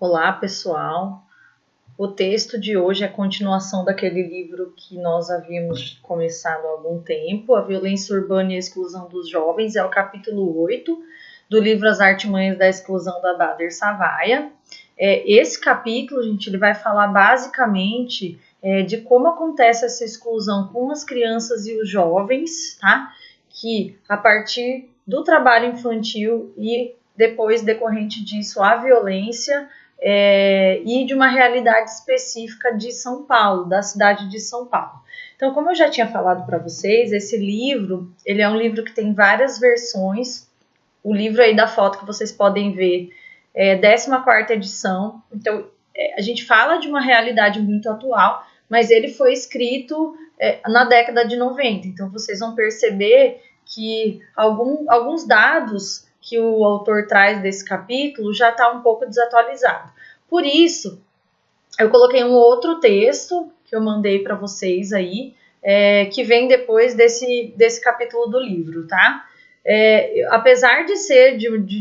Olá, pessoal. O texto de hoje é a continuação daquele livro que nós havíamos começado há algum tempo, A Violência Urbana e a Exclusão dos Jovens, é o capítulo 8 do livro As Artimanhas da Exclusão, da Bader Savaia. Esse capítulo, gente, ele vai falar basicamente de como acontece essa exclusão com as crianças e os jovens, tá? Que a partir do trabalho infantil e depois decorrente disso a violência, e de uma realidade específica de São Paulo, da cidade de São Paulo. Então, como eu já tinha falado para vocês, esse livro, ele é um livro que tem várias versões. O livro aí da foto que vocês podem ver é 14ª edição. Então, a gente fala de uma realidade muito atual, mas ele foi escrito na década de 90. Então, vocês vão perceber que alguns dados que o autor traz desse capítulo já está um pouco desatualizado. Por isso, eu coloquei um outro texto que eu mandei para vocês aí, que vem depois desse capítulo do livro, tá? Apesar de ser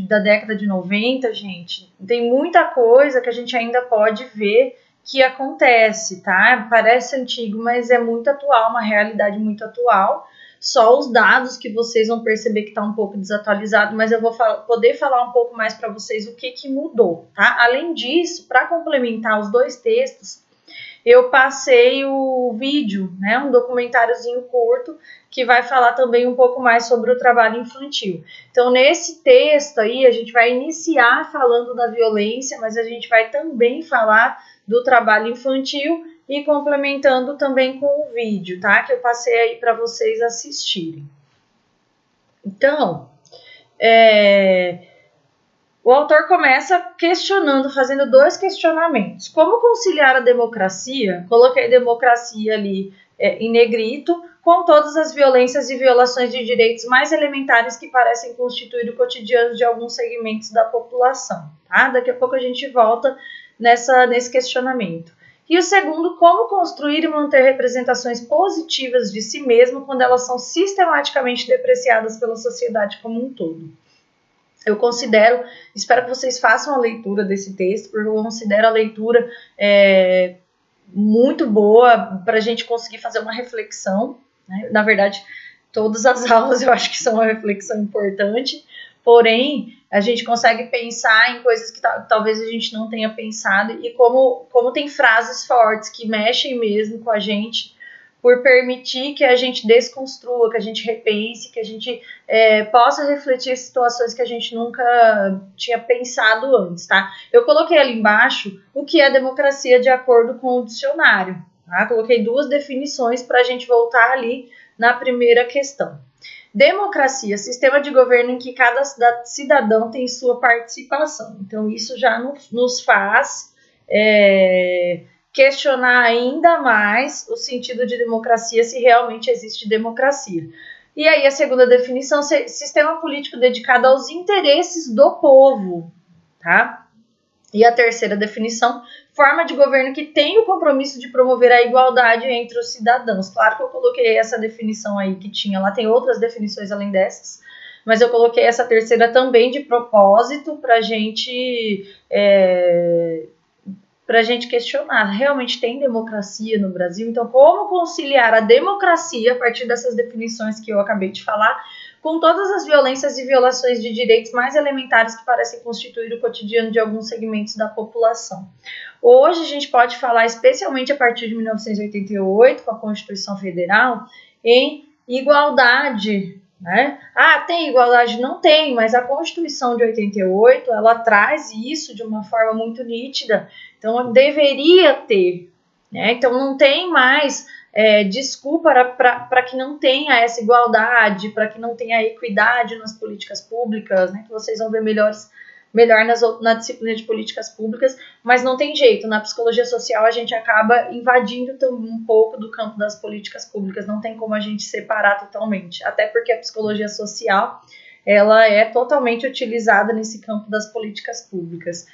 da década de 90, gente, tem muita coisa que a gente ainda pode ver que acontece, tá? Parece antigo, mas é muito atual, uma realidade muito atual. Só os dados que vocês vão perceber que está um pouco desatualizado, mas eu vou poder falar um pouco mais para vocês o que mudou, tá? Além disso, para complementar os dois textos, eu passei o vídeo, né, um documentáriozinho curto, que vai falar também um pouco mais sobre o trabalho infantil. Então, nesse texto aí, a gente vai iniciar falando da violência, mas a gente vai também falar do trabalho infantil e complementando também com o vídeo, tá? Que eu passei aí para vocês assistirem. Então, o autor começa questionando, fazendo dois questionamentos. Como conciliar a democracia? Coloquei democracia ali em negrito, com todas as violências e violações de direitos mais elementares que parecem constituir o cotidiano de alguns segmentos da população. Tá? Daqui a pouco a gente volta nesse questionamento. E o segundo, como construir e manter representações positivas de si mesmo quando elas são sistematicamente depreciadas pela sociedade como um todo. Eu considero, espero que vocês façam a leitura desse texto, porque eu considero a leitura muito boa para a gente conseguir fazer uma reflexão, né? Na verdade, todas as aulas eu acho que são uma reflexão importante, porém, a gente consegue pensar em coisas que talvez a gente não tenha pensado, e como tem frases fortes que mexem mesmo com a gente, por permitir que a gente desconstrua, que a gente repense, que a gente possa refletir situações que a gente nunca tinha pensado antes, tá? Eu coloquei ali embaixo o que é democracia de acordo com o dicionário, tá? Coloquei duas definições para a gente voltar ali na primeira questão. Democracia, sistema de governo em que cada cidadão tem sua participação. Então, isso já nos faz questionar ainda mais o sentido de democracia, se realmente existe democracia. E aí a segunda definição, sistema político dedicado aos interesses do povo, tá? E a terceira definição, forma de governo que tem o compromisso de promover a igualdade entre os cidadãos. Claro que eu coloquei essa definição aí que tinha, lá tem outras definições além dessas, mas eu coloquei essa terceira também de propósito para a gente questionar, realmente tem democracia no Brasil? Então, como conciliar a democracia, a partir dessas definições que eu acabei de falar, com todas as violências e violações de direitos mais elementares que parecem constituir o cotidiano de alguns segmentos da população? Hoje a gente pode falar, especialmente a partir de 1988, com a Constituição Federal, em igualdade, né? Tem igualdade? Não tem, mas a Constituição de 88, ela traz isso de uma forma muito nítida. Então, deveria ter, né? Então, não tem mais desculpa para que não tenha essa igualdade, para que não tenha equidade nas políticas públicas, né? Que vocês vão ver melhor na disciplina de políticas públicas, mas não tem jeito. Na psicologia social, a gente acaba invadindo um pouco do campo das políticas públicas, não tem como a gente separar totalmente, até porque a psicologia social, ela é totalmente utilizada nesse campo das políticas públicas.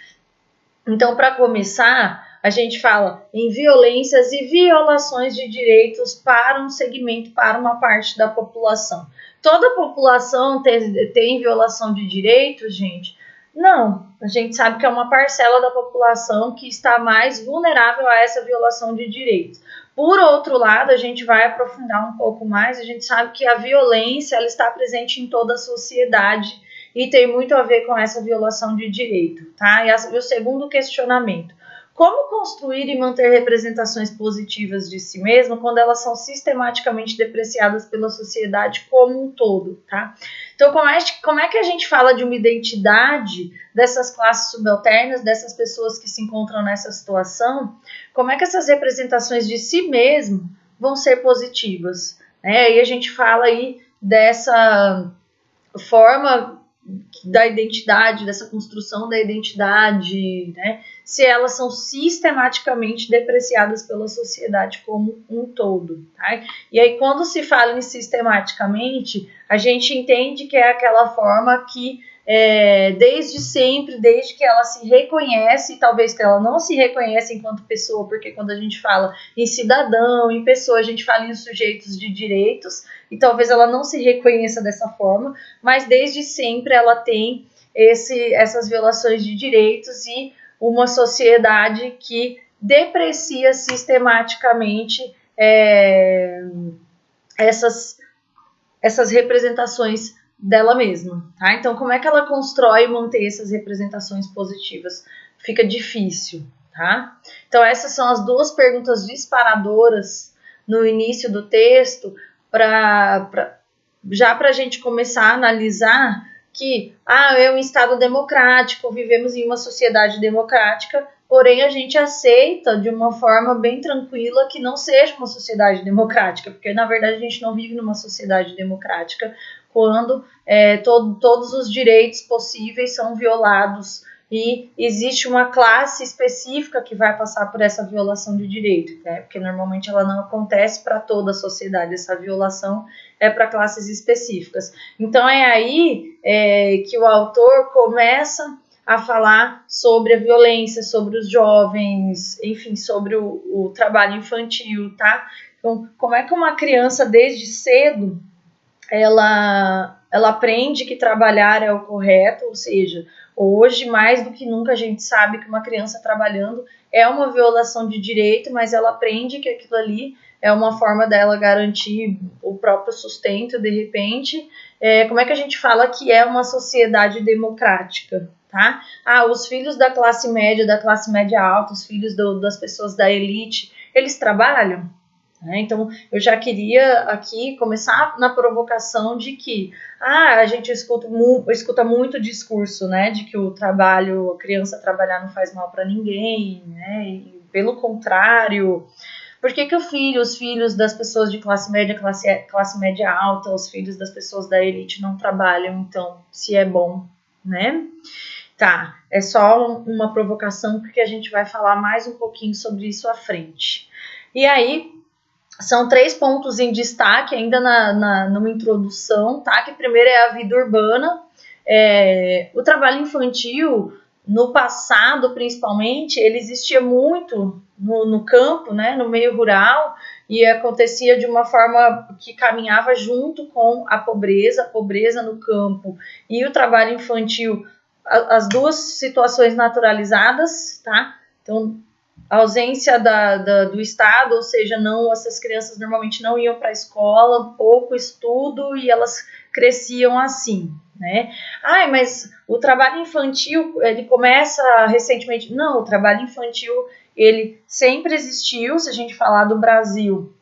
Então, para começar, a gente fala em violências e violações de direitos para um segmento, para uma parte da população. Toda a população tem violação de direitos, gente? Não, a gente sabe que é uma parcela da população que está mais vulnerável a essa violação de direitos. Por outro lado, a gente vai aprofundar um pouco mais, a gente sabe que a violência ela está presente em toda a sociedade e tem muito a ver com essa violação de direito, tá? E o segundo questionamento: como construir e manter representações positivas de si mesmo quando elas são sistematicamente depreciadas pela sociedade como um todo, tá? Então, como é que a gente fala de uma identidade dessas classes subalternas, dessas pessoas que se encontram nessa situação? Como é que essas representações de si mesmo vão ser positivas? E a gente fala aí dessa forma da identidade, dessa construção da identidade, né? Se elas são sistematicamente depreciadas pela sociedade como um todo. Tá? E aí, quando se fala em sistematicamente, a gente entende que é aquela forma que desde sempre, desde que ela se reconhece, e talvez que ela não se reconhece enquanto pessoa, porque quando a gente fala em cidadão, em pessoa, a gente fala em sujeitos de direitos, e talvez ela não se reconheça dessa forma, mas desde sempre ela tem essas violações de direitos e uma sociedade que deprecia sistematicamente essas representações dela mesma, tá? Então, como é que ela constrói e manter essas representações positivas? Fica difícil, tá? Então, essas são as duas perguntas disparadoras no início do texto, já para a gente começar a analisar que é um Estado democrático, vivemos em uma sociedade democrática, porém a gente aceita de uma forma bem tranquila que não seja uma sociedade democrática, porque na verdade a gente não vive numa sociedade democrática quando todos os direitos possíveis são violados e existe uma classe específica que vai passar por essa violação de direito, né? Porque normalmente ela não acontece para toda a sociedade, essa violação é para classes específicas. Então é aí que o autor começa a falar sobre a violência, sobre os jovens, enfim, sobre o trabalho infantil, tá? Então, como é que uma criança desde cedo ela aprende que trabalhar é o correto, ou seja, hoje mais do que nunca a gente sabe que uma criança trabalhando é uma violação de direito, mas ela aprende que aquilo ali é uma forma dela garantir o próprio sustento de repente. Como é que a gente fala que é uma sociedade democrática? Tá? Os filhos da classe média alta, os filhos das pessoas da elite, eles trabalham? Então, eu já queria aqui começar na provocação de que a gente escuta muito discurso, né, de que a criança trabalhar não faz mal para ninguém, né, e pelo contrário, por que os filhos das pessoas de classe média alta, os filhos das pessoas da elite não trabalham, então, se é bom, né? Tá, é só uma provocação porque a gente vai falar mais um pouquinho sobre isso à frente. E aí, são 3 pontos em destaque ainda numa introdução, tá? Que primeiro é a vida urbana. O trabalho infantil, no passado principalmente, ele existia muito no campo, né? No meio rural, e acontecia de uma forma que caminhava junto com a pobreza no campo e o trabalho infantil, as duas situações naturalizadas, tá? Então, a ausência do Estado, ou seja, essas crianças normalmente não iam para a escola, pouco estudo e elas cresciam assim, né? Mas o trabalho infantil, ele começa recentemente. Não, o trabalho infantil, ele sempre existiu, se a gente falar do Brasil,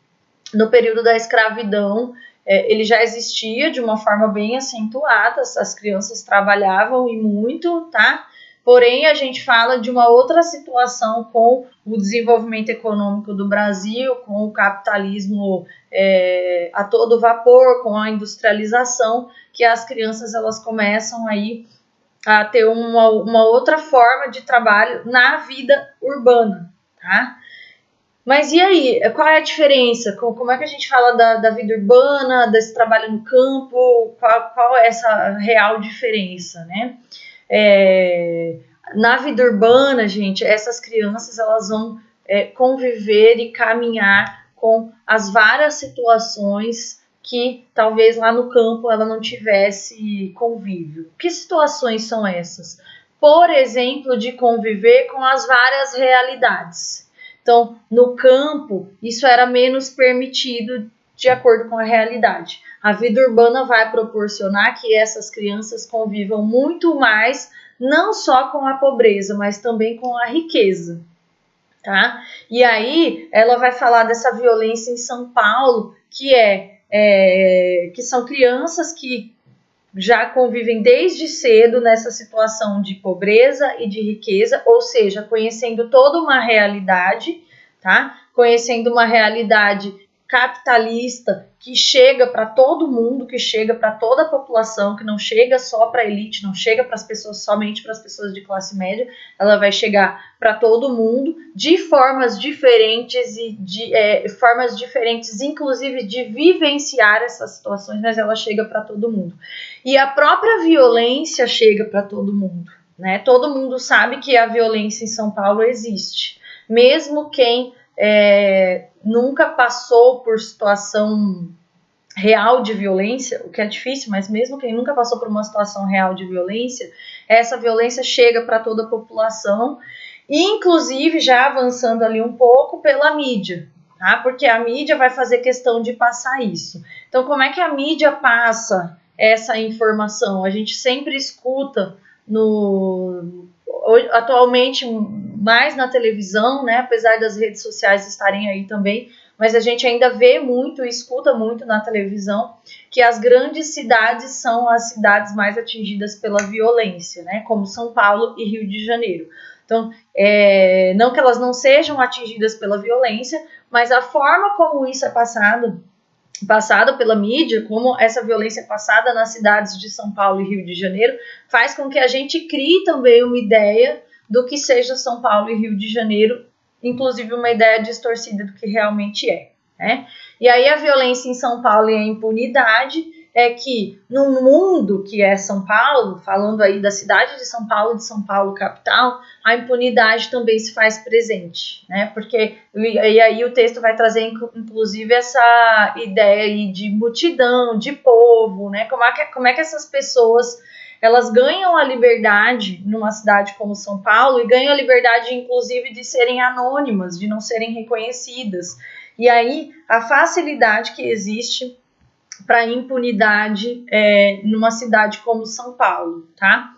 no período da escravidão, ele já existia de uma forma bem acentuada, as crianças trabalhavam e muito, tá? Porém, a gente fala de uma outra situação com o desenvolvimento econômico do Brasil, com o capitalismo a todo vapor, com a industrialização, que as crianças elas começam aí a ter uma outra forma de trabalho na vida urbana, tá? Mas e aí, qual é a diferença? Como é que a gente fala da vida urbana, desse trabalho no campo? Qual é essa real diferença, né? Na vida urbana, gente, essas crianças elas vão conviver e caminhar com as várias situações que talvez lá no campo ela não tivesse convívio. Que situações são essas? por exemplo, de conviver com as várias realidades. Então, no campo, isso era menos permitido de acordo com a realidade. A vida urbana vai proporcionar que essas crianças convivam muito mais, não só com a pobreza, mas também com a riqueza. Tá? E aí ela vai falar dessa violência em São Paulo, que são crianças que já convivem desde cedo nessa situação de pobreza e de riqueza, ou seja, conhecendo toda uma realidade, tá? Conhecendo uma realidade capitalista que chega para todo mundo, que chega para toda a população, que não chega só para a elite, não chega para as pessoas, somente para as pessoas de classe média, ela vai chegar para todo mundo de formas diferentes formas diferentes, inclusive de vivenciar essas situações, mas ela chega para todo mundo. E a própria violência chega para todo mundo, né? Todo mundo sabe que a violência em São Paulo existe, mesmo quem nunca passou por situação real de violência, o que é difícil, mas mesmo quem nunca passou por uma situação real de violência, essa violência chega para toda a população, inclusive já avançando ali um pouco pela mídia, tá? Porque a mídia vai fazer questão de passar isso. Então, como é que a mídia passa essa informação? A gente sempre escuta atualmente mais na televisão, né, apesar das redes sociais estarem aí também, mas a gente ainda vê muito e escuta muito na televisão que as grandes cidades são as cidades mais atingidas pela violência, né, como São Paulo e Rio de Janeiro. Então, não que elas não sejam atingidas pela violência, mas a forma como isso é passado pela mídia, como essa violência é passada nas cidades de São Paulo e Rio de Janeiro, faz com que a gente crie também uma ideia do que seja São Paulo e Rio de Janeiro, inclusive uma ideia distorcida do que realmente é, né? E aí a violência em São Paulo e a impunidade é que no mundo que é São Paulo, falando aí da cidade de São Paulo capital, a impunidade também se faz presente, né? Porque e aí o texto vai trazer inclusive essa ideia aí de multidão, de povo, né? Como é que essas pessoas elas ganham a liberdade numa cidade como São Paulo e ganham a liberdade inclusive de serem anônimas, de não serem reconhecidas. E aí a facilidade que existe para impunidade numa cidade como São Paulo, tá?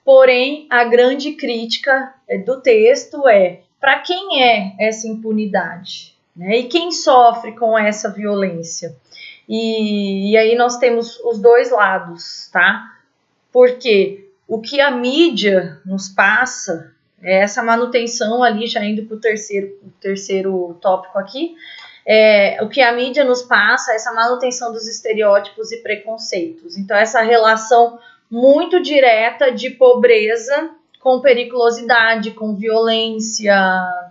Porém, a grande crítica do texto é para quem é essa impunidade, né? E quem sofre com essa violência? E aí nós temos os dois lados, tá? Porque o que a mídia nos passa, essa manutenção ali, já indo para o terceiro tópico aqui, o que a mídia nos passa, essa manutenção dos estereótipos e preconceitos. Então, essa relação muito direta de pobreza com periculosidade, com violência,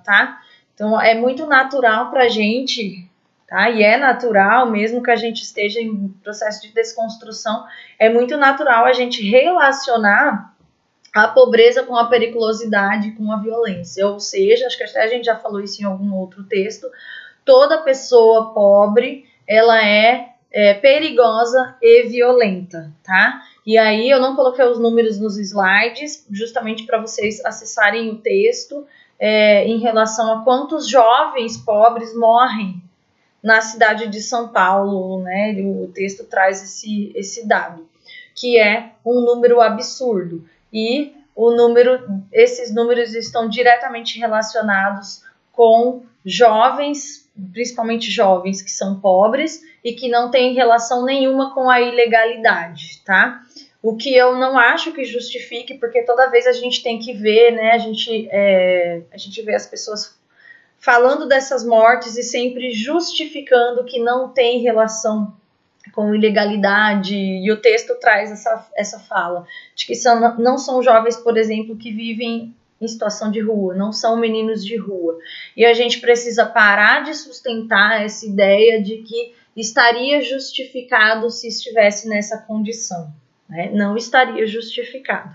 tá? Então, é muito natural para a gente, tá? E é natural, mesmo que a gente esteja em processo de desconstrução, é muito natural a gente relacionar a pobreza com a periculosidade, com a violência. Ou seja, acho que até a gente já falou isso em algum outro texto, toda pessoa pobre, ela é perigosa e violenta, tá? E aí eu não coloquei os números nos slides, justamente para vocês acessarem o texto em relação a quantos jovens pobres morrem na cidade de São Paulo, né? O texto traz esse dado, que é um número absurdo. E esses números estão diretamente relacionados com jovens, principalmente jovens que são pobres e que não têm relação nenhuma com a ilegalidade, tá? O que eu não acho que justifique, porque toda vez a gente tem que ver, né? A gente vê as pessoas falando dessas mortes e sempre justificando que não tem relação com ilegalidade, e o texto traz essa fala, de que não são jovens, por exemplo, que vivem em situação de rua, não são meninos de rua. E a gente precisa parar de sustentar essa ideia de que estaria justificado se estivesse nessa condição, né? Não estaria justificado.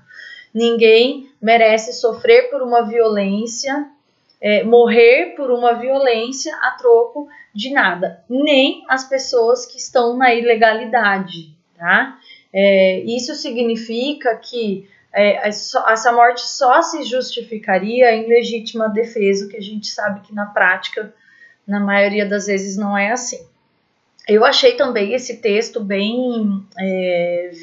Ninguém merece sofrer por uma violência, morrer por uma violência a troco de nada, nem as pessoas que estão na ilegalidade, tá? Isso significa que essa morte só se justificaria em legítima defesa, o que a gente sabe que na prática, na maioria das vezes, não é assim. Eu achei também esse texto bem...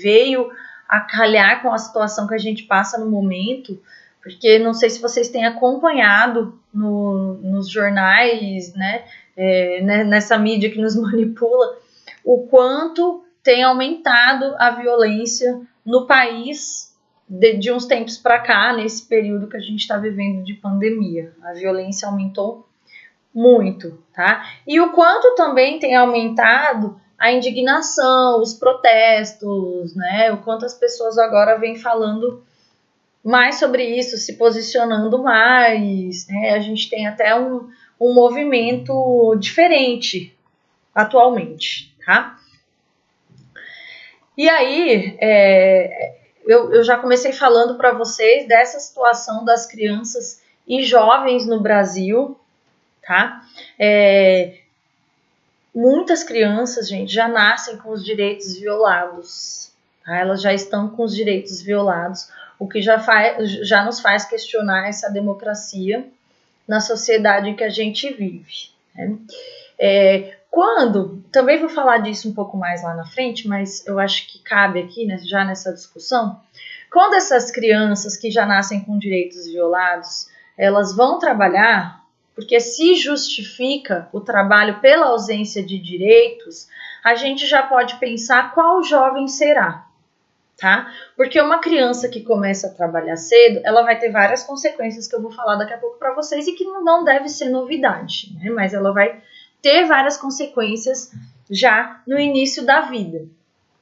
veio a calhar com a situação que a gente passa no momento, porque não sei se vocês têm acompanhado nos jornais, né, nessa mídia que nos manipula, o quanto tem aumentado a violência no país de uns tempos para cá, nesse período que a gente está vivendo de pandemia. A violência aumentou muito, tá? E o quanto também tem aumentado a indignação, os protestos, né? O quanto as pessoas agora vêm falando mais sobre isso, se posicionando mais, né? A gente tem até um movimento diferente atualmente, tá? E aí, eu já comecei falando para vocês dessa situação das crianças e jovens no Brasil, tá? Muitas crianças, gente, já nascem com os direitos violados, tá? Elas já estão com os direitos violados, o que já nos faz questionar essa democracia na sociedade em que a gente vive, né? Também vou falar disso um pouco mais lá na frente, mas eu acho que cabe aqui, né, já nessa discussão, quando essas crianças que já nascem com direitos violados, elas vão trabalhar, porque se justifica o trabalho pela ausência de direitos, a gente já pode pensar qual jovem será, tá? Porque uma criança que começa a trabalhar cedo, ela vai ter várias consequências que eu vou falar daqui a pouco para vocês e que não deve ser novidade, né? Mas ela vai ter várias consequências já no início da vida.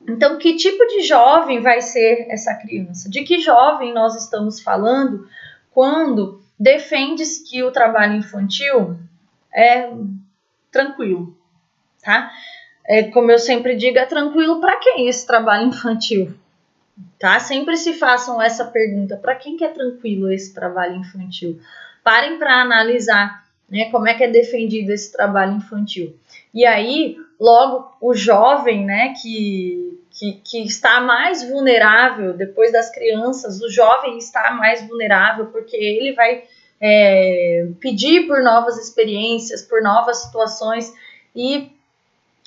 Então, que tipo de jovem vai ser essa criança? De que jovem nós estamos falando quando defende que o trabalho infantil é tranquilo, tá? Como eu sempre digo, é tranquilo para quem esse trabalho infantil? Tá? Sempre se façam essa pergunta, para quem que é tranquilo esse trabalho infantil? Parem para analisar, né, como é que é defendido esse trabalho infantil. E aí, logo, o jovem, né, que está mais vulnerável, depois das crianças, o jovem está mais vulnerável, porque ele vai pedir por novas experiências, por novas situações, e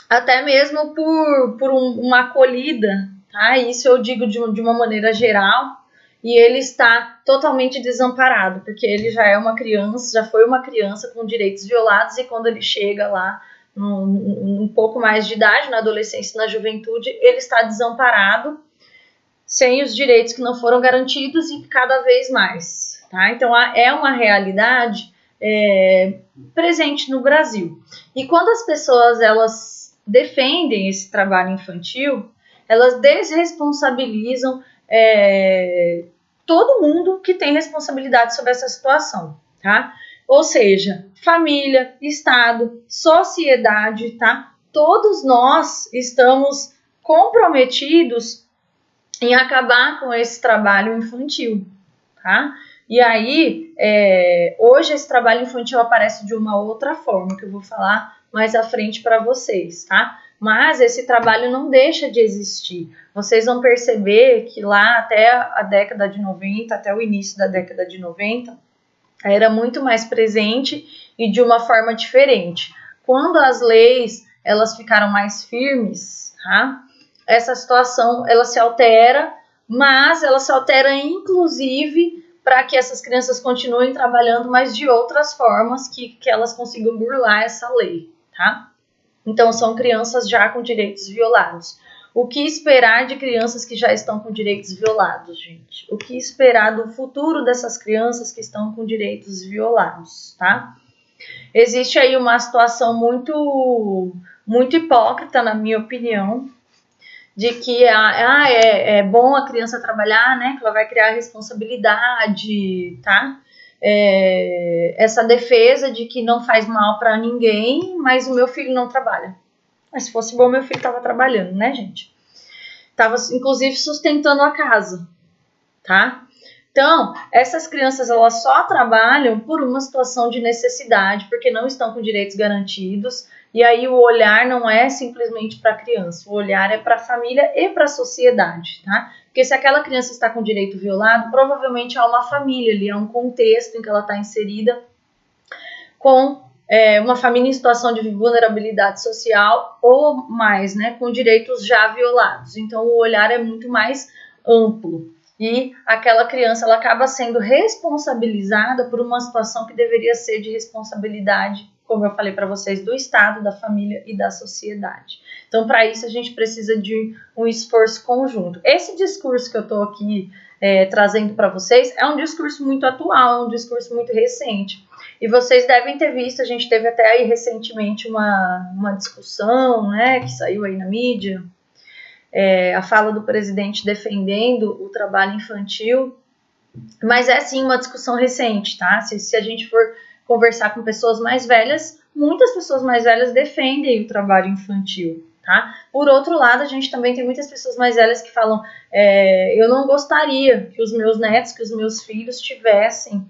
até mesmo por uma acolhida, tá? Isso eu digo de uma maneira geral, e ele está totalmente desamparado, porque ele já é uma criança, já foi uma criança com direitos violados, e quando ele chega lá um pouco mais de idade, na adolescência, na juventude, ele está desamparado, sem os direitos que não foram garantidos e cada vez mais, tá? Então é uma realidade presente no Brasil. E quando as pessoas elas defendem esse trabalho infantil, elas desresponsabilizam todo mundo que tem responsabilidade sobre essa situação, tá? Ou seja, família, Estado, sociedade, tá? Todos nós estamos comprometidos em acabar com esse trabalho infantil, tá? E aí, hoje esse trabalho infantil aparece de uma outra forma, que eu vou falar mais à frente para vocês, tá? Mas esse trabalho não deixa de existir. Vocês vão perceber que lá até a década de 90, até o início da década de 90, era muito mais presente e de uma forma diferente. Quando as leis elas ficaram mais firmes, tá? Essa situação ela se altera, mas ela se altera inclusive para que essas crianças continuem trabalhando, mas de outras formas que elas consigam burlar essa lei, tá? Então, são crianças já com direitos violados. O que esperar de crianças que já estão com direitos violados, gente? O que esperar do futuro dessas crianças que estão com direitos violados, tá? Existe aí uma situação muito, muito hipócrita, na minha opinião, de que é bom a criança trabalhar, né? Que ela vai criar responsabilidade, tá? Essa defesa de que não faz mal para ninguém, mas o meu filho não trabalha. Mas se fosse bom, meu filho estava trabalhando, né, gente? Estava, inclusive, sustentando a casa, tá? Então, essas crianças elas só trabalham por uma situação de necessidade, porque não estão com direitos garantidos. E aí o olhar não é simplesmente para a criança, o olhar é para a família e para a sociedade, tá? Porque se aquela criança está com direito violado, provavelmente há uma família ali, há um contexto em que ela está inserida com uma família em situação de vulnerabilidade social ou mais, né, com direitos já violados. Então o olhar é muito mais amplo. E aquela criança ela acaba sendo responsabilizada por uma situação que deveria ser de responsabilidade, como eu falei para vocês, do Estado, da família e da sociedade. Então, para isso, a gente precisa de um esforço conjunto. Esse discurso que eu estou aqui trazendo para vocês é um discurso muito atual, é um discurso muito recente. E vocês devem ter visto, a gente teve até aí recentemente uma discussão, né, que saiu aí na mídia, a fala do presidente defendendo o trabalho infantil, mas é sim uma discussão recente, tá? Se a gente for conversar com pessoas mais velhas, muitas pessoas mais velhas defendem o trabalho infantil, tá? Por outro lado, a gente também tem muitas pessoas mais velhas que falam, eu não gostaria que os meus netos, que os meus filhos tivessem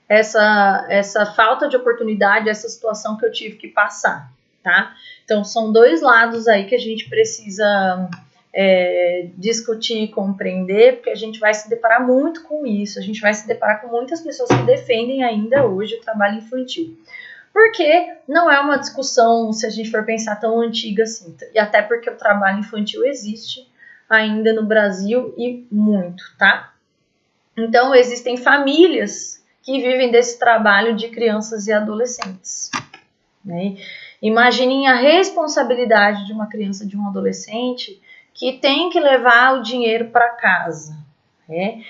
essa falta de oportunidade, essa situação que eu tive que passar, tá? Então, são dois lados aí que a gente precisa discutir e compreender, porque a gente vai se deparar muito com isso, a gente vai se deparar com muitas pessoas que defendem ainda hoje o trabalho infantil. Porque não é uma discussão, se a gente for pensar, tão antiga assim, e até porque o trabalho infantil existe ainda no Brasil e muito, tá? Então, existem famílias que vivem desse trabalho de crianças e adolescentes, né? Imaginem a responsabilidade de uma criança, de um adolescente que tem que levar o dinheiro para casa, né?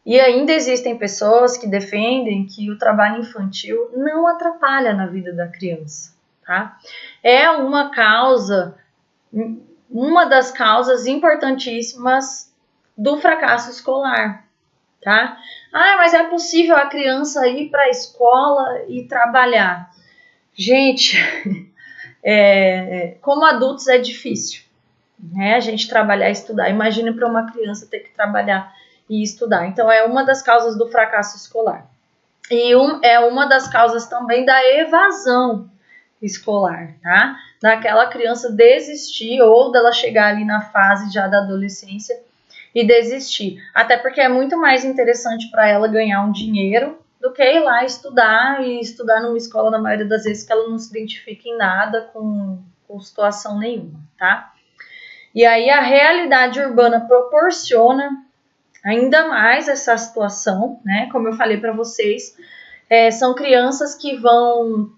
E ainda existem pessoas que defendem que o trabalho infantil não atrapalha na vida da criança, tá? É uma das causas importantíssimas do fracasso escolar, tá? Mas é possível a criança ir para a escola e trabalhar. Gente, como adultos é difícil, né? A gente trabalhar e estudar. Imagine para uma criança ter que trabalhar e estudar. Então, é uma das causas do fracasso escolar. E é uma das causas também da evasão escolar, tá? Daquela criança desistir ou dela chegar ali na fase já da adolescência e desistir. Até porque é muito mais interessante para ela ganhar um dinheiro do que ir lá estudar e estudar numa escola, na maioria das vezes, que ela não se identifica em nada com situação nenhuma, tá? E aí a realidade urbana proporciona ainda mais essa situação, né? Como eu falei para vocês, são crianças que vão,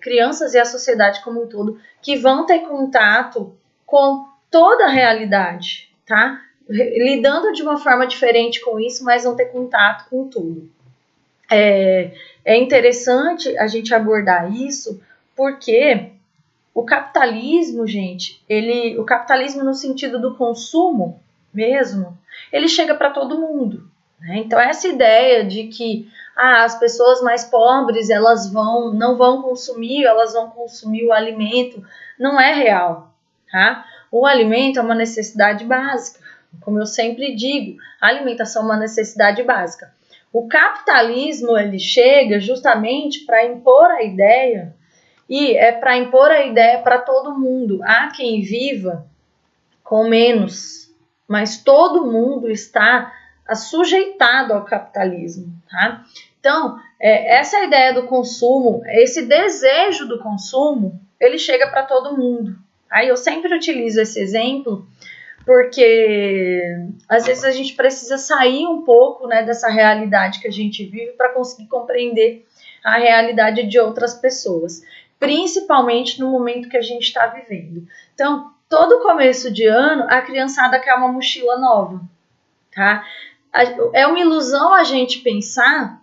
crianças e a sociedade como um todo, que vão ter contato com toda a realidade, tá? Lidando de uma forma diferente com isso, mas vão ter contato com tudo. É interessante a gente abordar isso, porque o capitalismo, gente, o capitalismo no sentido do consumo mesmo, ele chega para todo mundo, né? Então essa ideia de que as pessoas mais pobres elas não vão consumir, elas vão consumir o alimento, não é real, tá? O alimento é uma necessidade básica, como eu sempre digo, a alimentação é uma necessidade básica. O capitalismo ele chega justamente para impor a ideia. E é para impor a ideia para todo mundo. Há quem viva com menos, mas todo mundo está sujeitado ao capitalismo, tá? Então, essa ideia do consumo, esse desejo do consumo, ele chega para todo mundo. Aí eu sempre utilizo esse exemplo porque às vezes a gente precisa sair um pouco, né, dessa realidade que a gente vive para conseguir compreender a realidade de outras pessoas, principalmente no momento que a gente está vivendo. Então, todo começo de ano, a criançada quer uma mochila nova, tá? É uma ilusão a gente pensar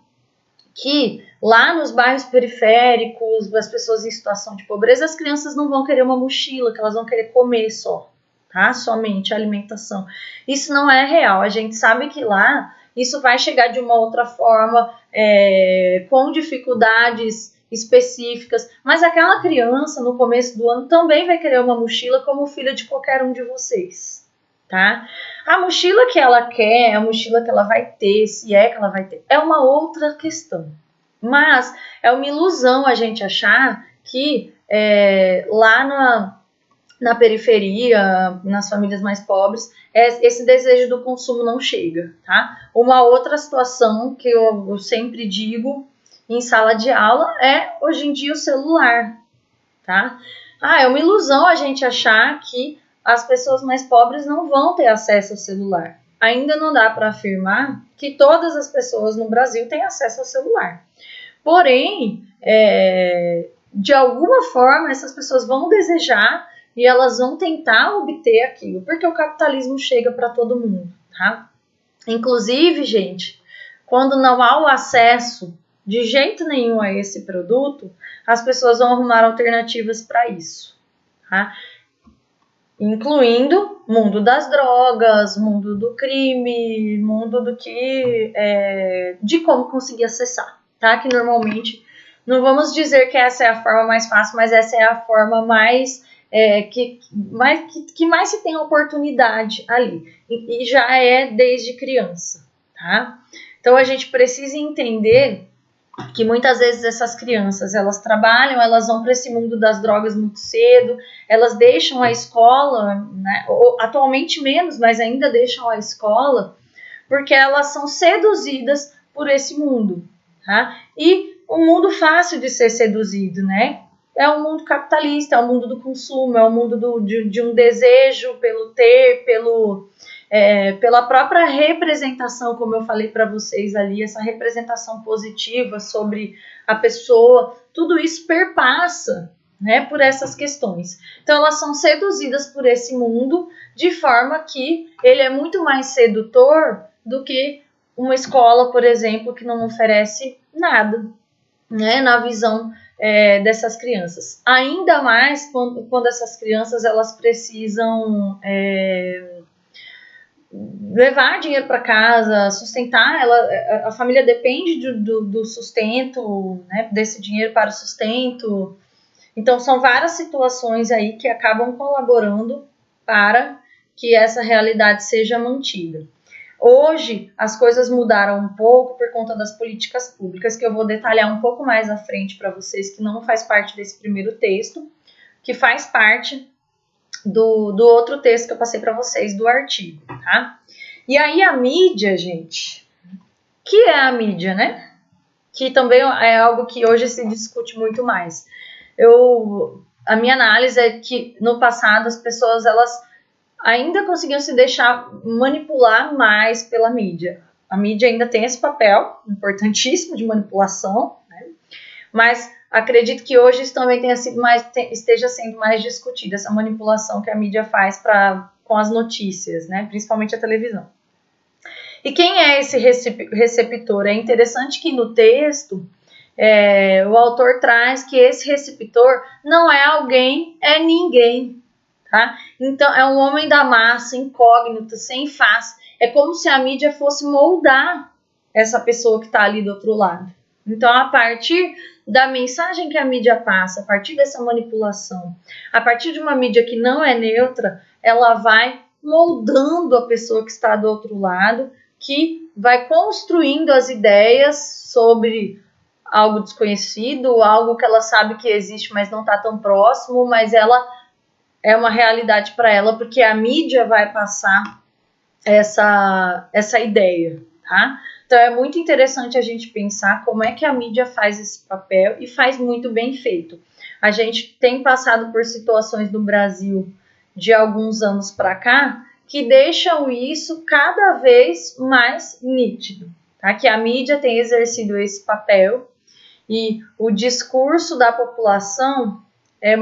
que lá nos bairros periféricos, das pessoas em situação de pobreza, as crianças não vão querer uma mochila, que elas vão querer comer só, tá? Somente alimentação. Isso não é real. A gente sabe que lá isso vai chegar de uma outra forma, com dificuldades específicas, mas aquela criança no começo do ano também vai querer uma mochila como filha de qualquer um de vocês, tá? A mochila que ela quer, a mochila que ela vai ter, se é que ela vai ter, é uma outra questão. Mas é uma ilusão a gente achar que lá na periferia, nas famílias mais pobres, esse desejo do consumo não chega, tá? Uma outra situação que eu sempre digo em sala de aula é, hoje em dia, o celular, tá? É uma ilusão a gente achar que as pessoas mais pobres não vão ter acesso ao celular. Ainda não dá para afirmar que todas as pessoas no Brasil têm acesso ao celular. Porém, de alguma forma, essas pessoas vão desejar e elas vão tentar obter aquilo, porque o capitalismo chega para todo mundo, tá? Inclusive, gente, quando não há o acesso de jeito nenhum a esse produto, as pessoas vão arrumar alternativas para isso, tá? Incluindo mundo das drogas, mundo do crime, mundo do que de como conseguir acessar, tá? Que normalmente não vamos dizer que essa é a forma mais fácil, mas essa é a forma mais que mais se tem oportunidade ali e já é desde criança, tá? Então a gente precisa entender que muitas vezes essas crianças, elas trabalham, elas vão para esse mundo das drogas muito cedo, elas deixam a escola, né, atualmente menos, mas ainda deixam a escola, porque elas são seduzidas por esse mundo, tá? E um mundo fácil de ser seduzido, né? É um mundo capitalista, é um mundo do consumo, é um mundo de um desejo pelo ter, pela própria representação, como eu falei para vocês ali, essa representação positiva sobre a pessoa, tudo isso perpassa, né, por essas questões. Então elas são seduzidas por esse mundo de forma que ele é muito mais sedutor do que uma escola, por exemplo, que não oferece nada, né, na visão dessas crianças. Ainda mais quando essas crianças elas precisam levar dinheiro para casa, sustentar, a família depende do sustento, né, desse dinheiro para o sustento. Então, são várias situações aí que acabam colaborando para que essa realidade seja mantida. Hoje, as coisas mudaram um pouco por conta das políticas públicas, que eu vou detalhar um pouco mais à frente para vocês, que não faz parte desse primeiro texto, que faz parte do outro texto que eu passei para vocês, do artigo, tá? E aí a mídia, gente, que é a mídia, né? Que também é algo que hoje se discute muito mais. A minha análise é que no passado as pessoas elas ainda conseguiam se deixar manipular mais pela mídia. A mídia ainda tem esse papel importantíssimo de manipulação, né? Mas acredito que hoje isso também esteja sendo mais discutido, essa manipulação que a mídia faz com as notícias, né? Principalmente a televisão. E quem é esse receptor? É interessante que no texto o autor traz que esse receptor não é alguém, é ninguém, tá? Então é um homem da massa, incógnito, sem face. É como se a mídia fosse moldar essa pessoa que está ali do outro lado. Então, a partir da mensagem que a mídia passa, a partir dessa manipulação, a partir de uma mídia que não é neutra, ela vai moldando a pessoa que está do outro lado, que vai construindo as ideias sobre algo desconhecido, algo que ela sabe que existe, mas não está tão próximo, mas ela é uma realidade para ela, porque a mídia vai passar essa ideia, tá? Então é muito interessante a gente pensar como é que a mídia faz esse papel e faz muito bem feito. A gente tem passado por situações no Brasil de alguns anos para cá que deixam isso cada vez mais nítido, tá? Que a mídia tem exercido esse papel e o discurso da população é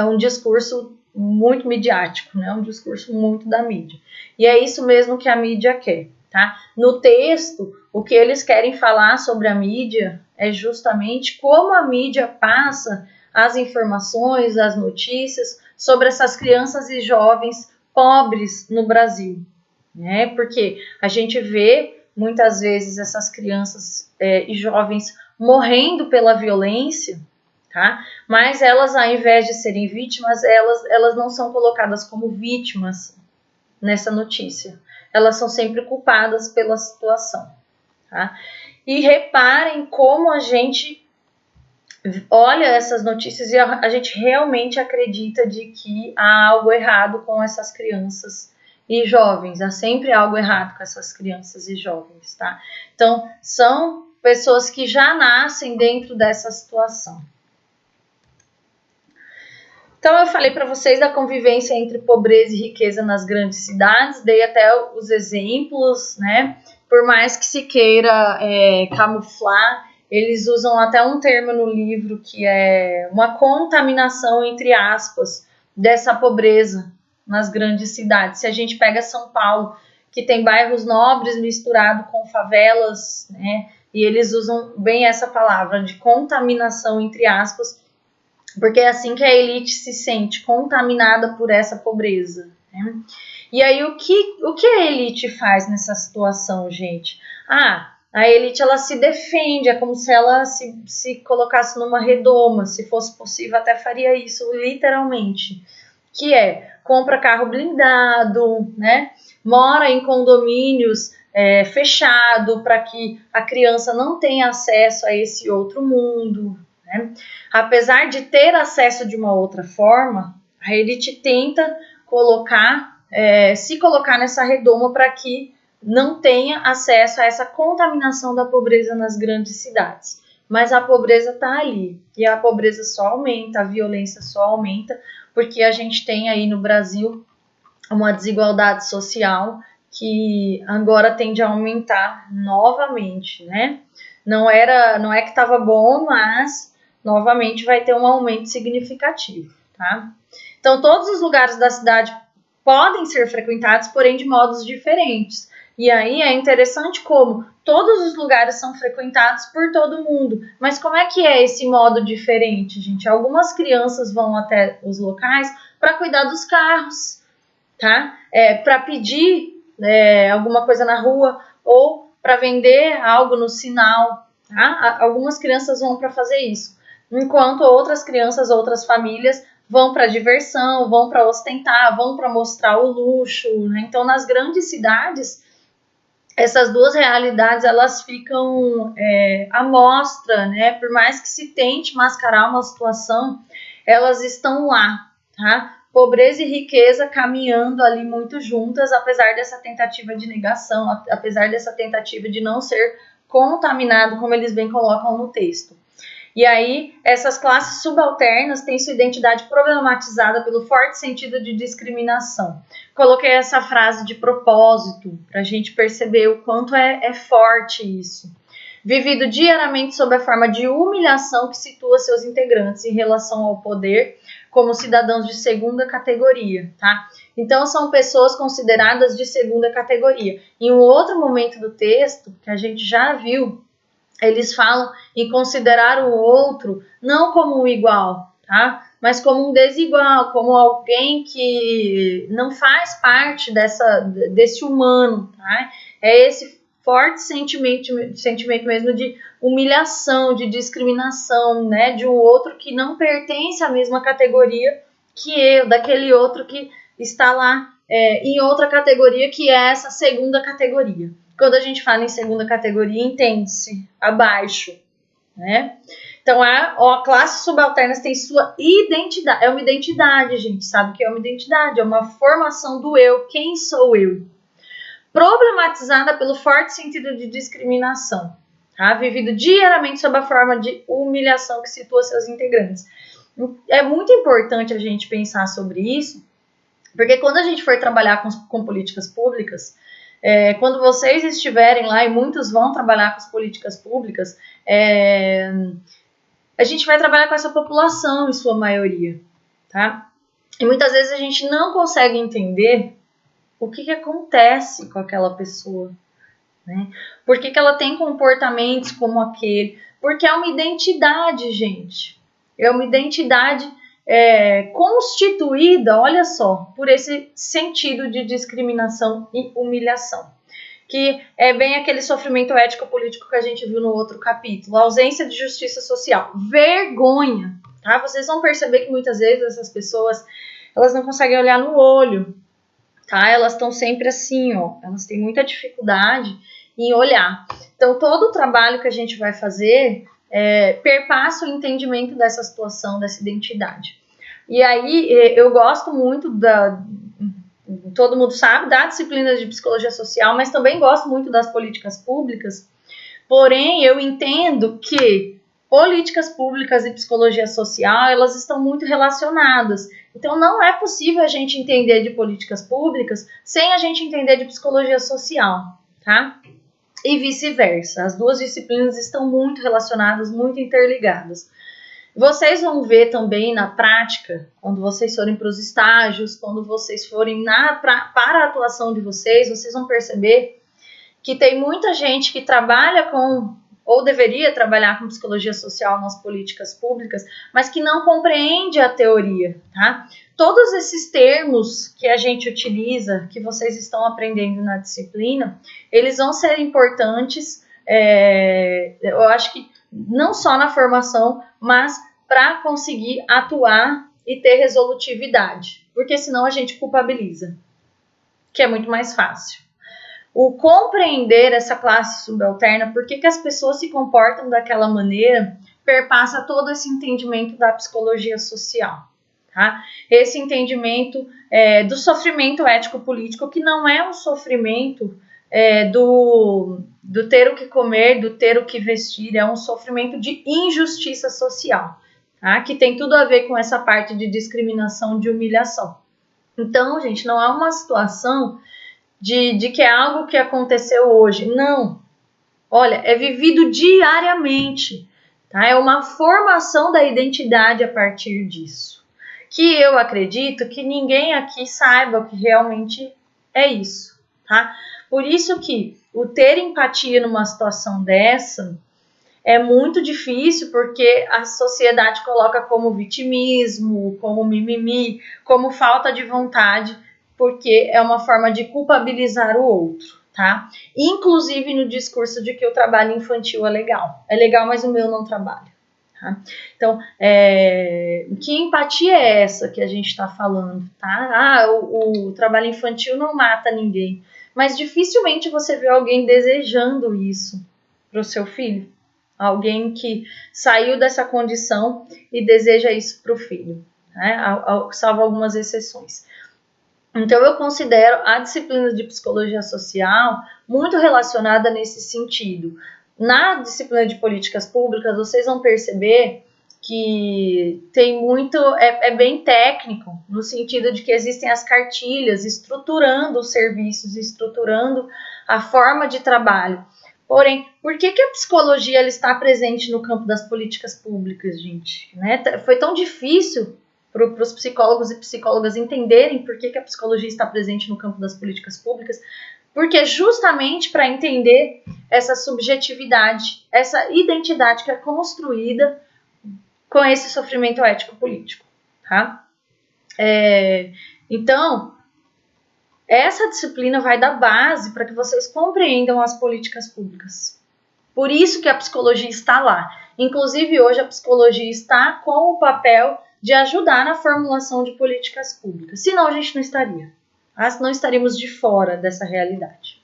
um discurso muito midiático, né? Um discurso muito da mídia. E é isso mesmo que a mídia quer, tá? No texto, o que eles querem falar sobre a mídia é justamente como a mídia passa as informações, as notícias sobre essas crianças e jovens pobres no Brasil, né? Porque a gente vê muitas vezes essas crianças e jovens morrendo pela violência, tá? Mas elas, ao invés de serem vítimas, elas não são colocadas como vítimas nessa notícia. Elas são sempre culpadas pela situação, tá? E reparem como a gente olha essas notícias e a gente realmente acredita de que há algo errado com essas crianças e jovens. Há sempre algo errado com essas crianças e jovens, tá? Então, são pessoas que já nascem dentro dessa situação. Então, eu falei para vocês da convivência entre pobreza e riqueza nas grandes cidades, dei até os exemplos, né? Por mais que se queira camuflar, eles usam até um termo no livro que é uma contaminação, entre aspas, dessa pobreza nas grandes cidades. Se a gente pega São Paulo, que tem bairros nobres misturado com favelas, né? E eles usam bem essa palavra de contaminação, entre aspas, porque é assim que a elite se sente, contaminada por essa pobreza, né? E aí, o que a elite faz nessa situação, gente? A elite, ela se defende, é como se ela se colocasse numa redoma, se fosse possível, até faria isso, literalmente. Que é, compra carro blindado, né? Mora em condomínios fechado, para que a criança não tenha acesso a esse outro mundo, né? Apesar de ter acesso de uma outra forma, a elite tenta se colocar nessa redoma para que não tenha acesso a essa contaminação da pobreza nas grandes cidades. Mas a pobreza está ali, e a pobreza só aumenta, a violência só aumenta, porque a gente tem aí no Brasil uma desigualdade social que agora tende a aumentar novamente, né? Não é que estava bom, mas novamente vai ter um aumento significativo, tá? Então, todos os lugares da cidade podem ser frequentados, porém de modos diferentes. E aí é interessante como todos os lugares são frequentados por todo mundo. Mas como é que é esse modo diferente, gente? Algumas crianças vão até os locais para cuidar dos carros, tá? Para pedir alguma coisa na rua ou para vender algo no sinal, tá? Algumas crianças vão para fazer isso, enquanto outras crianças, outras famílias vão para diversão, vão para ostentar, vão para mostrar o luxo, né? Então, nas grandes cidades, essas duas realidades elas ficam à mostra, né? Por mais que se tente mascarar uma situação, elas estão lá, tá? Pobreza e riqueza caminhando ali muito juntas, apesar dessa tentativa de negação, apesar dessa tentativa de não ser contaminado, como eles bem colocam no texto. E aí, essas classes subalternas têm sua identidade problematizada pelo forte sentido de discriminação. Coloquei essa frase de propósito, para a gente perceber o quanto é forte isso. Vivido diariamente sob a forma de humilhação que situa seus integrantes em relação ao poder, como cidadãos de segunda categoria, tá? Então, são pessoas consideradas de segunda categoria. Em um outro momento do texto, que a gente já viu, eles falam em considerar o outro não como um igual, tá? Mas como um desigual, como alguém que não faz parte desse humano, tá? É esse forte sentimento mesmo de humilhação, de discriminação, né? De um outro que não pertence à mesma categoria que eu, daquele outro que está lá em outra categoria, que é essa segunda categoria. Quando a gente fala em segunda categoria, entende-se abaixo, né? Então, a classe subalterna tem sua identidade. É uma identidade, gente, sabe que é uma identidade, é uma formação do eu. Quem sou eu? Problematizada pelo forte sentido de discriminação, tá? Vivido diariamente sob a forma de humilhação que situa seus integrantes. É muito importante a gente pensar sobre isso, porque quando a gente for trabalhar com políticas públicas, quando vocês estiverem lá, e muitos vão trabalhar com as políticas públicas, a gente vai trabalhar com essa população em sua maioria, tá? E muitas vezes a gente não consegue entender o que acontece com aquela pessoa, né? Por que ela tem comportamentos como aquele? Porque é uma identidade, gente. É uma identidade constituída, olha só, por esse sentido de discriminação e humilhação. que é bem aquele sofrimento ético-político que a gente viu no outro capítulo, a ausência de justiça social. Vergonha, tá? Vocês vão perceber que muitas vezes essas pessoas, elas não conseguem olhar no olho, tá? Elas estão sempre assim, ó, elas têm muita dificuldade em olhar. Então, todo o trabalho que a gente vai fazer perpassa o entendimento dessa situação, dessa identidade. E aí, eu gosto muito todo mundo sabe, da disciplina de psicologia social, mas também gosto muito das políticas públicas. Porém, eu entendo que políticas públicas e psicologia social, elas estão muito relacionadas. Então, não é possível a gente entender de políticas públicas sem a gente entender de psicologia social, tá? E vice-versa. As duas disciplinas estão muito relacionadas, muito interligadas. Vocês vão ver também na prática, quando vocês forem para os estágios, quando vocês forem para a atuação de vocês vão perceber que tem muita gente que trabalha com, ou deveria trabalhar com psicologia social nas políticas públicas, mas que não compreende a teoria, tá? Todos esses termos que a gente utiliza, que vocês estão aprendendo na disciplina, eles vão ser importantes, eu acho que não só na formação, mas para conseguir atuar e ter resolutividade, porque senão a gente culpabiliza, que é muito mais fácil. O compreender essa classe subalterna, por que as pessoas se comportam daquela maneira, perpassa todo esse entendimento da psicologia social. Tá? Esse entendimento do sofrimento ético-político, que não é um sofrimento do ter o que comer, do ter o que vestir, é um sofrimento de injustiça social, tá? Que tem tudo a ver com essa parte de discriminação, de humilhação. Então, gente, não é uma situação de que é algo que aconteceu hoje. Não. Olha, é vivido diariamente. Tá? É uma formação da identidade a partir disso. Que eu acredito que ninguém aqui saiba o que realmente é isso. Tá? Por isso que o ter empatia numa situação dessa é muito difícil, porque a sociedade coloca como vitimismo, como mimimi, como falta de vontade, porque é uma forma de culpabilizar o outro, tá? Inclusive no discurso de que o trabalho infantil é legal. É legal, mas o meu não trabalha. Tá? Então, que empatia é essa que a gente está falando, tá? O trabalho infantil não mata ninguém, mas dificilmente você vê alguém desejando isso para o seu filho. Alguém que saiu dessa condição e deseja isso para o filho, né? Salvo algumas exceções. Então, eu considero a disciplina de psicologia social muito relacionada nesse sentido. Na disciplina de políticas públicas, vocês vão perceber que tem muito, é bem técnico, no sentido de que existem as cartilhas estruturando os serviços, estruturando a forma de trabalho. Porém, por que a psicologia ela está presente no campo das políticas públicas, gente? Né? Foi tão difícil para os psicólogos e psicólogas entenderem por que a psicologia está presente no campo das políticas públicas, porque justamente para entender essa subjetividade, essa identidade que é construída com esse sofrimento ético-político, tá? Então, essa disciplina vai dar base para que vocês compreendam as políticas públicas. Por isso que a psicologia está lá. Inclusive, hoje a psicologia está com o papel de ajudar na formulação de políticas públicas. Senão, a gente não estaria. Não estaríamos de fora dessa realidade.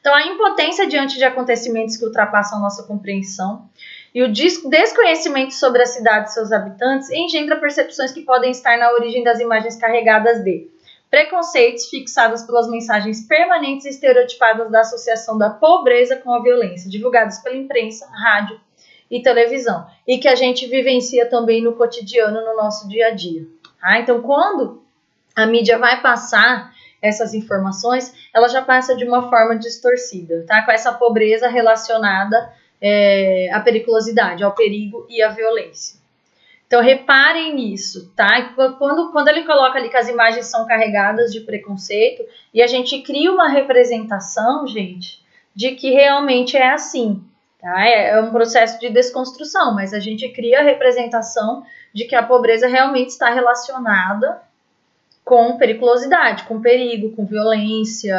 Então, a impotência diante de acontecimentos que ultrapassam a nossa compreensão e o desconhecimento sobre a cidade e seus habitantes engendra percepções que podem estar na origem das imagens carregadas de preconceitos fixados pelas mensagens permanentes e estereotipadas da associação da pobreza com a violência, divulgadas pela imprensa, rádio e televisão, e que a gente vivencia também no cotidiano, no nosso dia a dia. Tá? Então, quando a mídia vai passar essas informações, ela já passa de uma forma distorcida, tá? Com essa pobreza relacionada à periculosidade, ao perigo e à violência. Então, reparem nisso, tá? Quando ele coloca ali que as imagens são carregadas de preconceito e a gente cria uma representação, gente, de que realmente é assim, tá? É um processo de desconstrução, mas a gente cria a representação de que a pobreza realmente está relacionada com periculosidade, com perigo, com violência,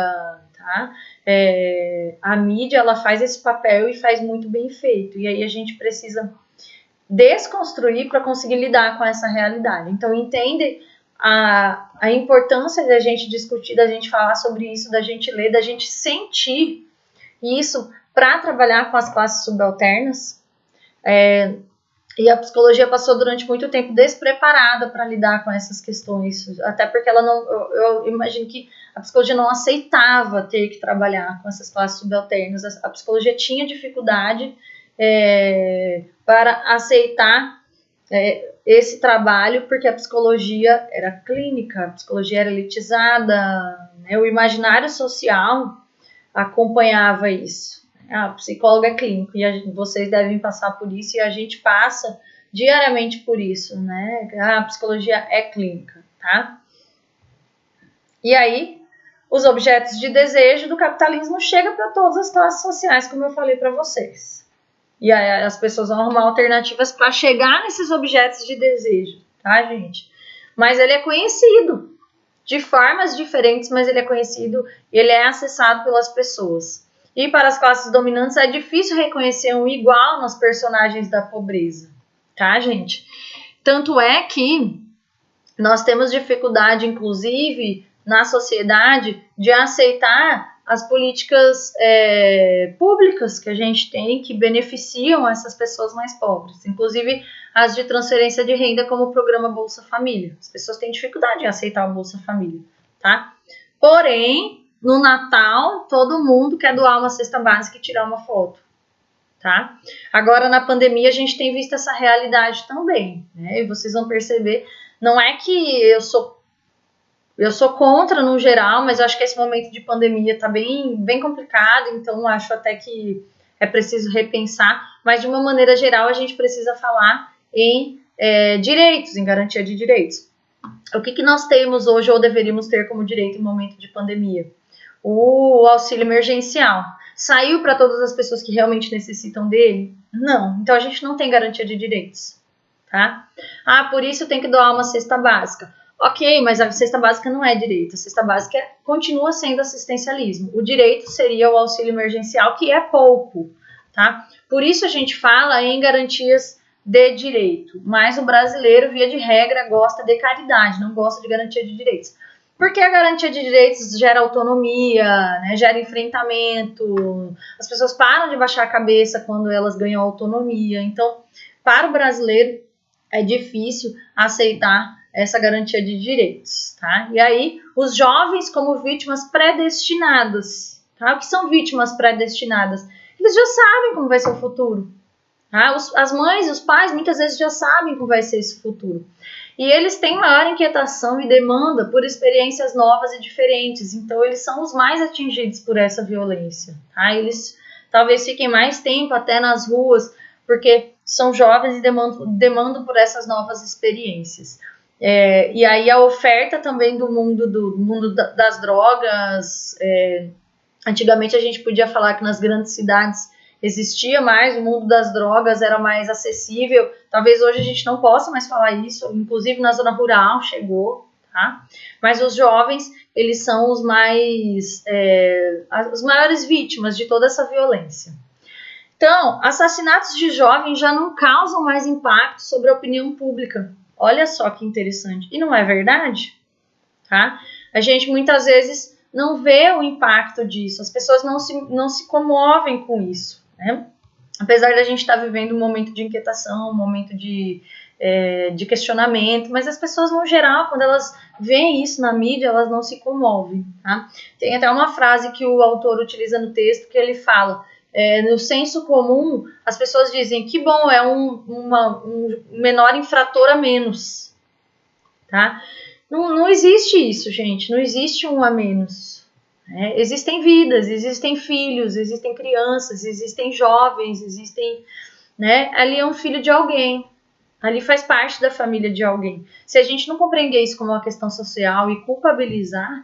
tá? a mídia ela faz esse papel e faz muito bem feito. E aí a gente precisa desconstruir para conseguir lidar com essa realidade. Então, entende a importância da gente discutir, da gente falar sobre isso, da gente ler, da gente sentir isso para trabalhar com as classes subalternas. E a psicologia passou durante muito tempo despreparada para lidar com essas questões, até porque ela não, eu imagino que a psicologia não aceitava ter que trabalhar com essas classes subalternas. A psicologia tinha dificuldade para aceitar esse trabalho, porque a psicologia era clínica, a psicologia era elitizada, né? O imaginário social acompanhava isso. A psicóloga é clínico e vocês devem passar por isso e a gente passa diariamente por isso, né? A psicologia é clínica, tá? E aí, os objetos de desejo do capitalismo chegam para todas as classes sociais, como eu falei para vocês. E aí as pessoas vão arrumar alternativas para chegar nesses objetos de desejo, tá, gente? Mas ele é conhecido de formas diferentes, mas ele é conhecido e ele é acessado pelas pessoas. E para as classes dominantes é difícil reconhecer um igual nos personagens da pobreza, tá, gente? Tanto é que nós temos dificuldade, inclusive, na sociedade, de aceitar as políticas públicas que a gente tem que beneficiam essas pessoas mais pobres, inclusive as de transferência de renda, como o programa Bolsa Família. As pessoas têm dificuldade em aceitar o Bolsa Família, tá? Porém, no Natal, todo mundo quer doar uma cesta básica e tirar uma foto, tá? Agora, na pandemia, a gente tem visto essa realidade também, né? E vocês vão perceber, não é que eu sou contra no geral, mas eu acho que esse momento de pandemia tá bem complicado, então acho até que é preciso repensar, mas de uma maneira geral a gente precisa falar em direitos, em garantia de direitos. O que nós temos hoje ou deveríamos ter como direito em momento de pandemia? O auxílio emergencial. Saiu para todas as pessoas que realmente necessitam dele? Não. Então a gente não tem garantia de direitos, tá? Por isso tem que doar uma cesta básica. Ok, mas a cesta básica não é direito. A cesta básica continua sendo assistencialismo. O direito seria o auxílio emergencial, que é pouco, tá? Por isso a gente fala em garantias de direito. Mas o brasileiro, via de regra, gosta de caridade, não gosta de garantia de direitos. Porque a garantia de direitos gera autonomia, né, gera enfrentamento. As pessoas param de baixar a cabeça quando elas ganham autonomia. Então, para o brasileiro, é difícil aceitar essa garantia de direitos, tá? E aí, os jovens como vítimas predestinadas, tá? O que são vítimas predestinadas? Eles já sabem como vai ser o futuro, tá? As mães e os pais muitas vezes já sabem como vai ser esse futuro. E eles têm maior inquietação e demanda por experiências novas e diferentes, então eles são os mais atingidos por essa violência, tá? Eles talvez fiquem mais tempo até nas ruas, porque são jovens e demandam por essas novas experiências. E aí a oferta também do mundo das drogas, antigamente a gente podia falar que nas grandes cidades existia mais, o mundo das drogas era mais acessível, talvez hoje a gente não possa mais falar isso, inclusive na zona rural chegou, tá? Mas os jovens, eles são os maiores vítimas de toda essa violência. Então, assassinatos de jovens já não causam mais impacto sobre a opinião pública. Olha só que interessante. E não é verdade? Tá? A gente muitas vezes não vê o impacto disso. As pessoas não se comovem com isso, né? Apesar da gente estar vivendo um momento de inquietação, um momento de questionamento, mas as pessoas, no geral, quando elas veem isso na mídia, elas não se comovem, tá? Tem até uma frase que o autor utiliza no texto que ele fala... no senso comum, as pessoas dizem que bom, é um menor infrator a menos, tá? Não existe isso, gente, não existe um a menos. Existem vidas, existem filhos, existem crianças, existem jovens, né? Ali é um filho de alguém, ali faz parte da família de alguém. Se a gente não compreender isso como uma questão social e culpabilizar,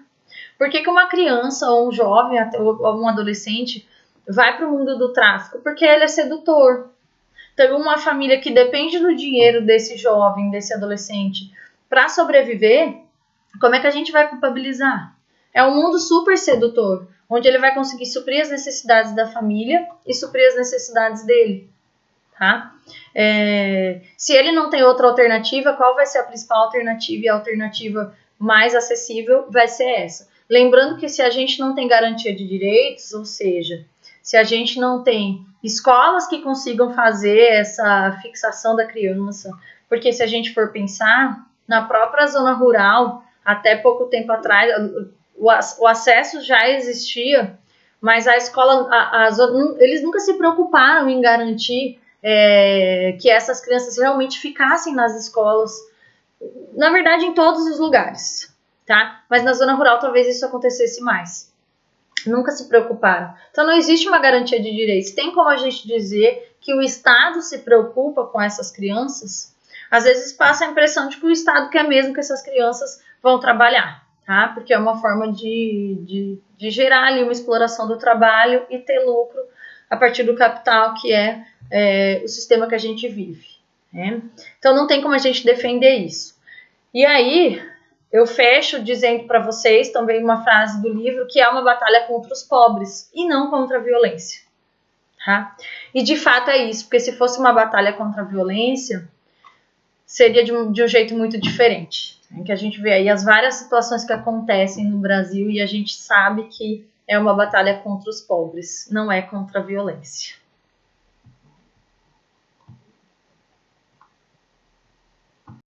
por que uma criança ou um jovem ou um adolescente vai para o mundo do tráfico? Porque ele é sedutor. Então, uma família que depende do dinheiro desse jovem, desse adolescente, para sobreviver, como é que a gente vai culpabilizar? É um mundo super sedutor, onde ele vai conseguir suprir as necessidades da família e suprir as necessidades dele, tá? Se ele não tem outra alternativa, qual vai ser a principal alternativa? E a alternativa mais acessível vai ser essa. Lembrando que se a gente não tem garantia de direitos, ou seja, se a gente não tem escolas que consigam fazer essa fixação da criança, porque se a gente for pensar, na própria zona rural, até pouco tempo atrás, o acesso já existia, mas a escola, eles nunca se preocuparam em garantir que essas crianças realmente ficassem nas escolas, na verdade em todos os lugares, tá? Mas na zona rural talvez isso acontecesse mais. Nunca se preocuparam. Então não existe uma garantia de direitos. Tem como a gente dizer que o Estado se preocupa com essas crianças? Às vezes passa a impressão de que o Estado quer mesmo que essas crianças vão trabalhar, tá? Porque é uma forma de gerar ali uma exploração do trabalho e ter lucro a partir do capital, que é o sistema que a gente vive, né? Então não tem como a gente defender isso. E aí eu fecho dizendo para vocês também uma frase do livro, que é uma batalha contra os pobres e não contra a violência, tá? E de fato é isso, porque se fosse uma batalha contra a violência, seria de um jeito muito diferente, né? Que a gente vê aí as várias situações que acontecem no Brasil e a gente sabe que é uma batalha contra os pobres, não é contra a violência.